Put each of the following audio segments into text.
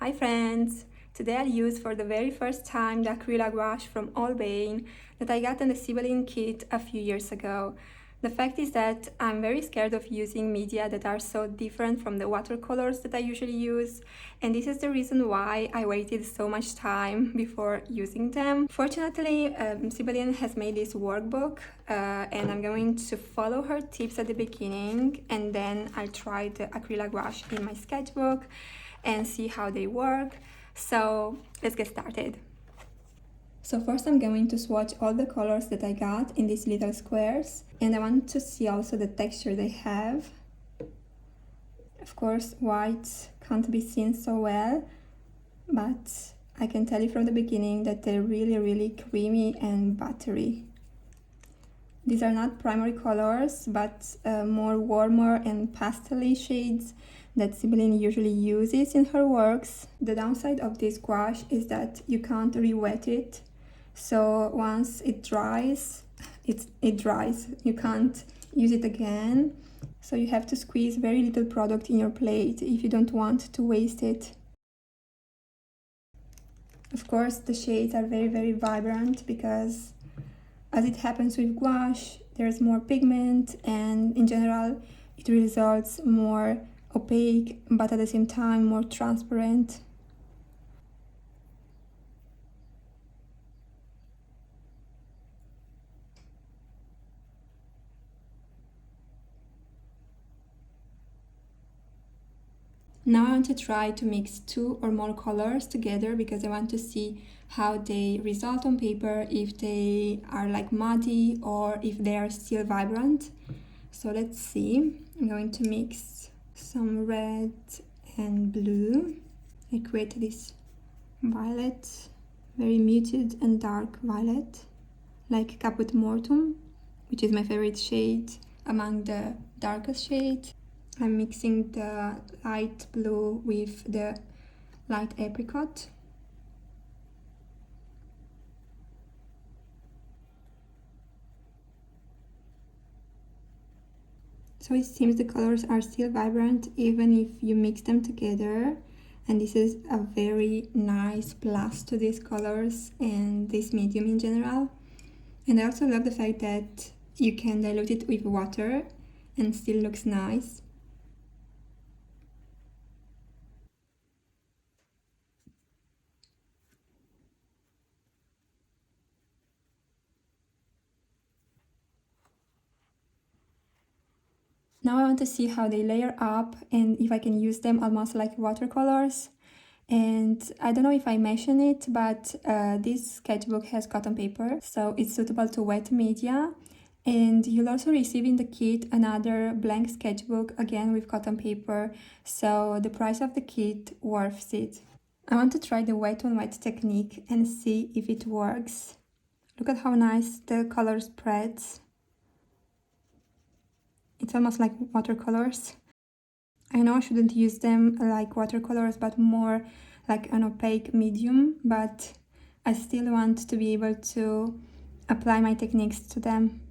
Hi friends! Today I'll use for the very first time the acrylic gouache from Allbane that I got in the Sibylline kit a few years ago. The fact is that I'm very scared of using media that are so different from the watercolors that I usually use, and this is the reason why I waited so much time before using them. Fortunately, Sibylline has made this workbook and I'm going to follow her tips at the beginning, and then I'll try the acrylic gouache in my sketchbook and see how they work. So let's get started. So first I'm going to swatch all the colors that I got in these little squares, and I want to see also the texture they have. Of course, white can't be seen so well, but I can tell you from the beginning that they're really creamy and buttery. These are not primary colors, but more warmer and pastel-y shades that Sibylline usually uses in her works. The downside of this gouache is that you can't re-wet it. So once it dries, it dries. You can't use it again. So you have to squeeze very little product in your plate if you don't want to waste it. Of course, the shades are very vibrant because, as it happens with gouache, there's more pigment and in general it results more opaque but at the same time more transparent. Now I want to try to mix two or more colors together because I want to see how they result on paper, if they are like muddy or if they are still vibrant. So let's see. I'm going to mix some red and blue. I create this violet, very muted and dark violet, like Caput Mortuum, which is my favorite shade among the darkest shades. I'm mixing the light blue with the light apricot. So it seems the colors are still vibrant even if you mix them together, and this is a very nice plus to these colors and this medium in general. And I also love the fact that you can dilute it with water and still looks nice. Now I want to see how they layer up and if I can use them almost like watercolors. And I don't know if I mentioned it, but this sketchbook has cotton paper, so it's suitable to wet media. And you'll also receive in the kit another blank sketchbook, again with cotton paper, so the price of the kit worths it. I want to try the wet on wet technique and see if it works. Look at how nice the color spreads. It's almost like watercolors. I know I shouldn't use them like watercolors, but more like an opaque medium, but I still want to be able to apply my techniques to them.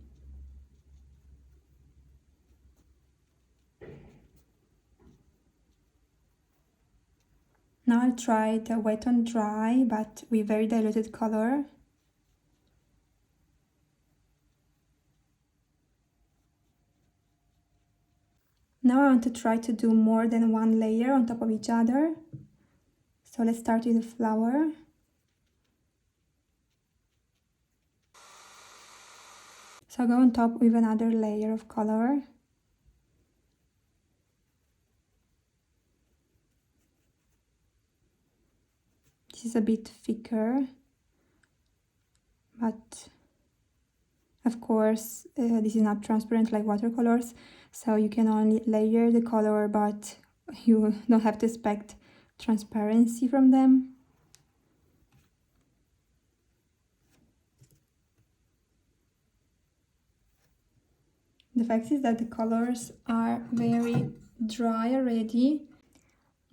Now I'll try the wet on dry, but with very diluted color. Now I want to try to do more than one layer on top of each other. So let's start with the flower. So I'll go on top with another layer of color. This is a bit thicker, but of course this is not transparent like watercolors, so you can only layer the color, but you don't have to expect transparency from them. The fact is that the colors are very dry already.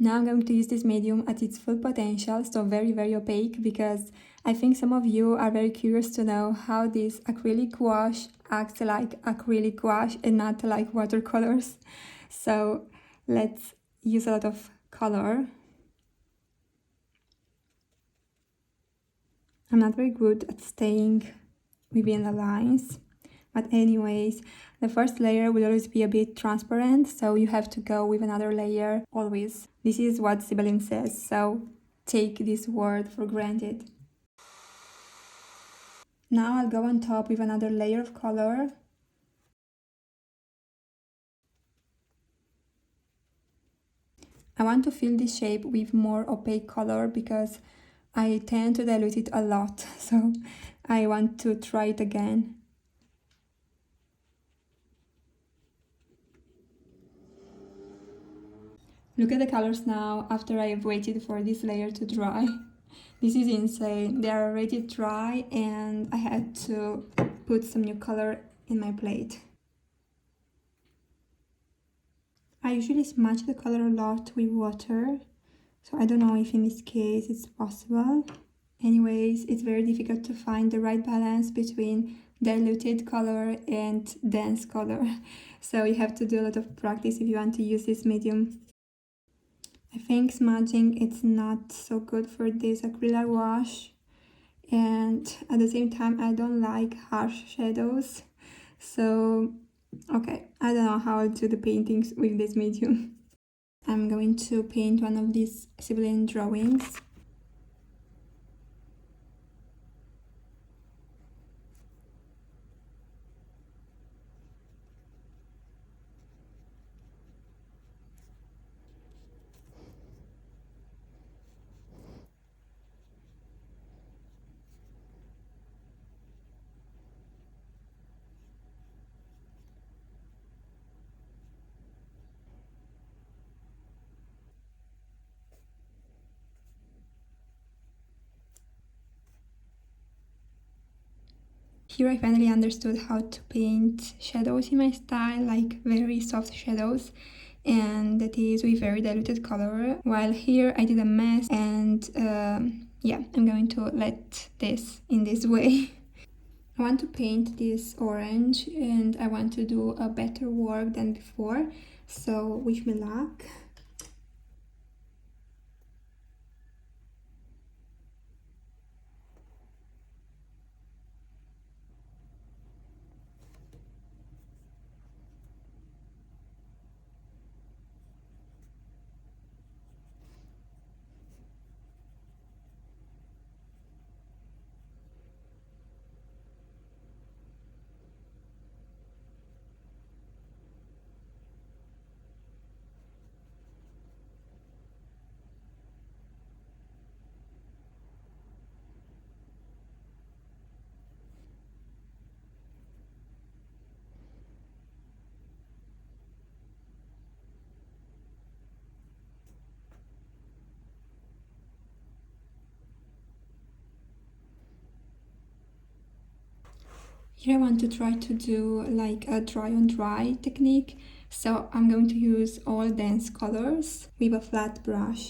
Now I'm going to use this medium at its full potential, so very opaque, because I think some of you are very curious to know how this acrylic gouache acts like acrylic gouache and not like watercolors. So let's use a lot of color. I'm not very good at staying within the lines. But anyways, the first layer will always be a bit transparent, so you have to go with another layer always. This is what Sibylle says, so take this word for granted. Now I'll go on top with another layer of color. I want to fill this shape with more opaque color because I tend to dilute it a lot, so I want to try it again. Look at the colors now after I have waited for this layer to dry. This is insane. They are already dry and I had to put some new color in my plate. I usually smudge the color a lot with water, so I don't know if in this case it's possible. Anyways, it's very difficult to find the right balance between diluted color and dense color. So you have to do a lot of practice if you want to use this medium. I think smudging it's not so good for this acrylic wash, and at the same time I don't like harsh shadows, so okay, I don't know how I'll do the paintings with this medium. I'm going to paint one of these Sibylle drawings. Here I finally understood how to paint shadows in my style, like very soft shadows, and that is with very diluted color, while here I did a mess, and yeah, I'm going to let this in this way. I want to paint this orange and I want to do a better work than before, so wish me luck. Here I want to try to do like a dry on dry technique, so I'm going to use all dense colors with a flat brush.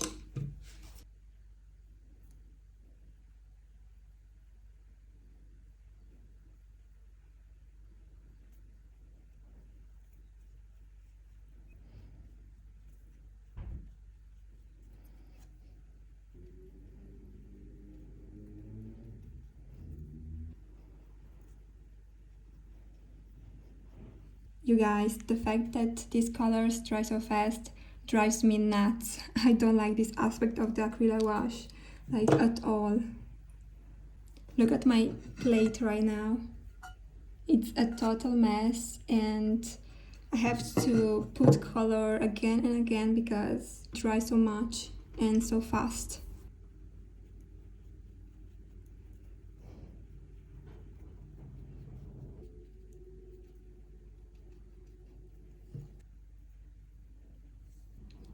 You guys, the fact that these colors dry so fast drives me nuts. I don't like this aspect of the acrylic wash, like at all. Look at my plate right now. It's a total mess and I have to put color again and again because it dries so much and so fast.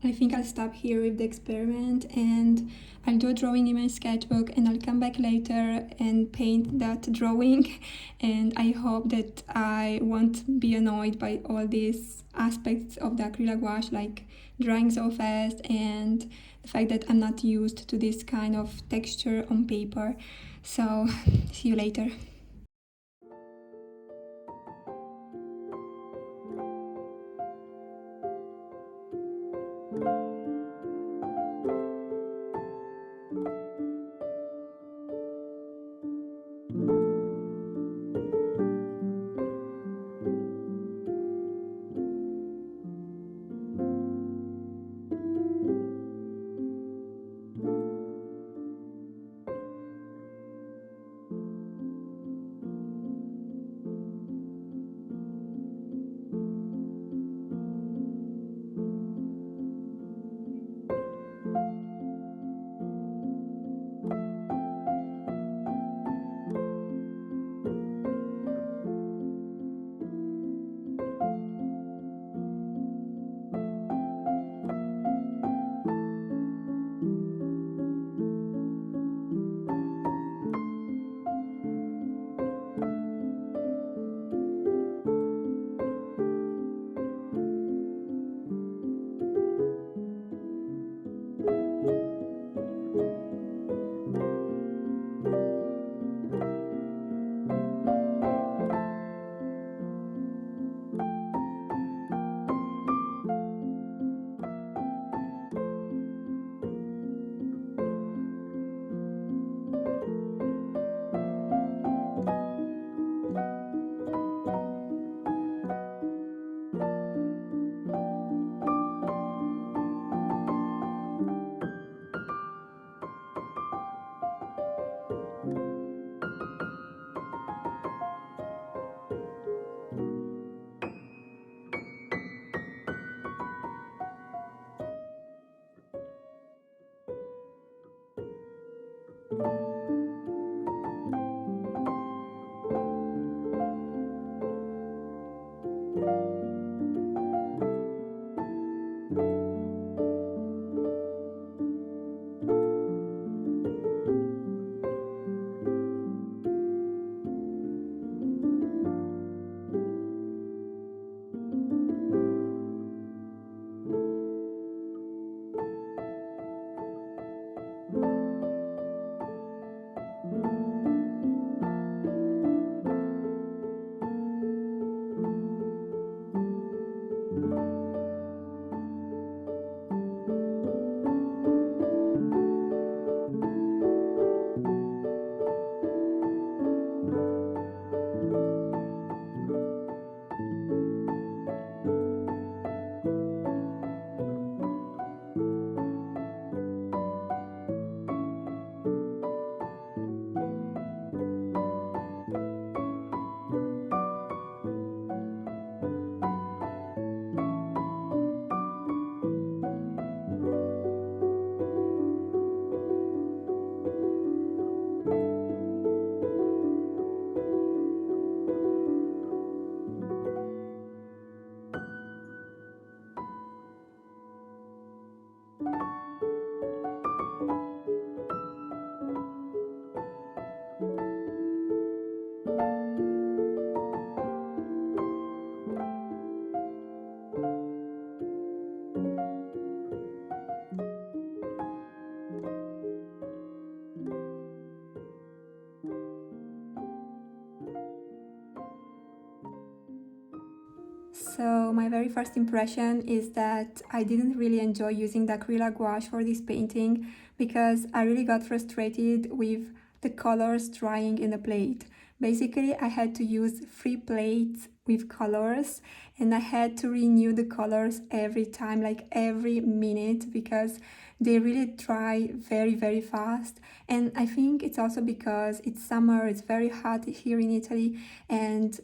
I think I'll stop here with the experiment and I'll do a drawing in my sketchbook and I'll come back later and paint that drawing, and I hope that I won't be annoyed by all these aspects of the acrylic wash, like drying so fast and the fact that I'm not used to this kind of texture on paper. So see you later. So my very first impression is that I didn't really enjoy using the acrylic gouache for this painting because I really got frustrated with the colors drying in the plate. Basically, I had to use 3 plates with colors and I had to renew the colors every time, like every minute, because they really dry very fast. And I think it's also because it's summer, it's very hot here in Italy, and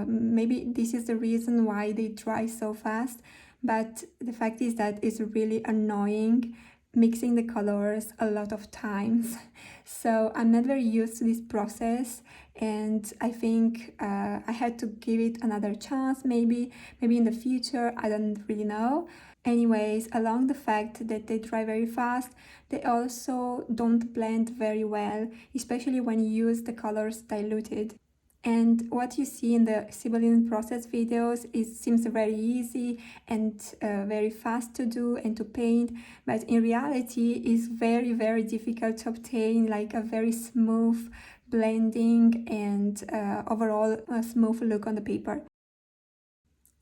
maybe this is the reason why they dry so fast. But the fact is that it's really annoying mixing the colors a lot of times. So I'm not very used to this process, and I think I had to give it another chance, maybe in the future, I don't really know. Anyways, along the fact that they dry very fast, they also don't blend very well, especially when you use the colors diluted. And what you see in the Sibylline process videos seems very easy and very fast to do and to paint, but in reality is very difficult to obtain like a very smooth blending and overall a smooth look on the paper.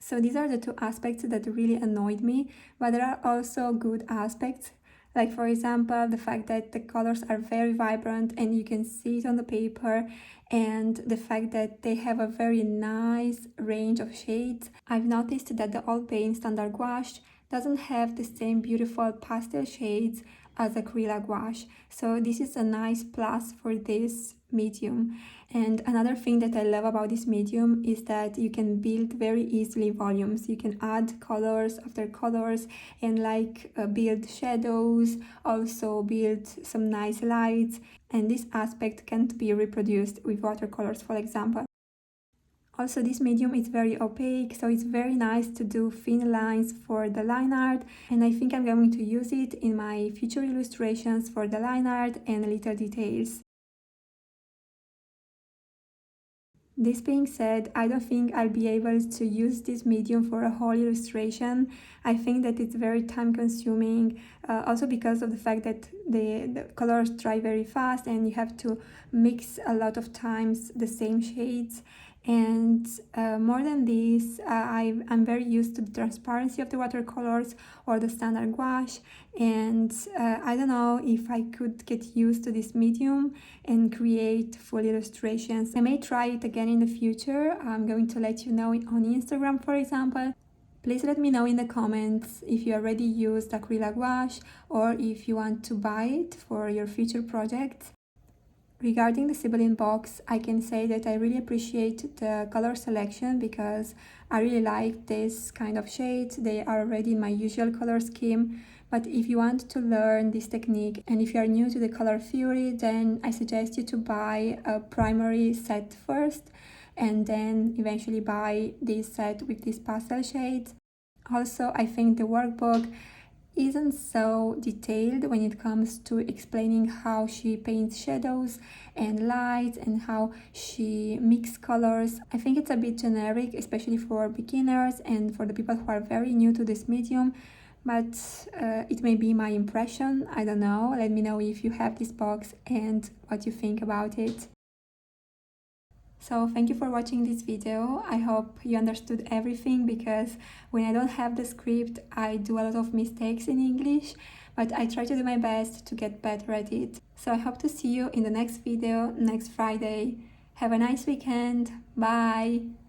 So these are the 2 aspects that really annoyed me, but there are also good aspects. Like for example, the fact that the colors are very vibrant and you can see it on the paper, and the fact that they have a very nice range of shades. I've noticed that the Allpaint standard gouache doesn't have the same beautiful pastel shades as acrylic gouache, so this is a nice plus for this medium. And another thing that I love about this medium is that you can build very easily volumes. You can add colors after colors and build shadows, also build some nice lights, and this aspect can't be reproduced with watercolors, for example. Also, this medium is very opaque, so it's very nice to do thin lines for the line art, and I think I'm going to use it in my future illustrations for the line art and little details. This being said, I don't think I'll be able to use this medium for a whole illustration. I think that it's very time consuming, also because of the fact that the colors dry very fast and you have to mix a lot of times the same shades. And more than this, I'm very used to the transparency of the watercolors or the standard gouache, and I don't know if I could get used to this medium and create full illustrations. I may try it again in the future. I'm going to let you know on Instagram, for example. Please let me know in the comments if you already used acrylic gouache or if you want to buy it for your future projects. Regarding the Sibylline box, I can say that I really appreciate the color selection because I really like this kind of shades. They are already in my usual color scheme, But if you want to learn this technique and if you are new to the color theory, then I suggest you to buy a primary set first and then eventually buy this set with these pastel shades. Also, I think the workbook isn't so detailed when it comes to explaining how she paints shadows and lights and how she mixes colors. I think it's a bit generic, especially for beginners and for the people who are very new to this medium, but it may be my impression. I don't know. Let me know if you have this box and what you think about it. So thank you for watching this video. I hope you understood everything, because when I don't have the script, I do a lot of mistakes in English, but I try to do my best to get better at it. So I hope to see you in the next video next Friday. Have a nice weekend. Bye!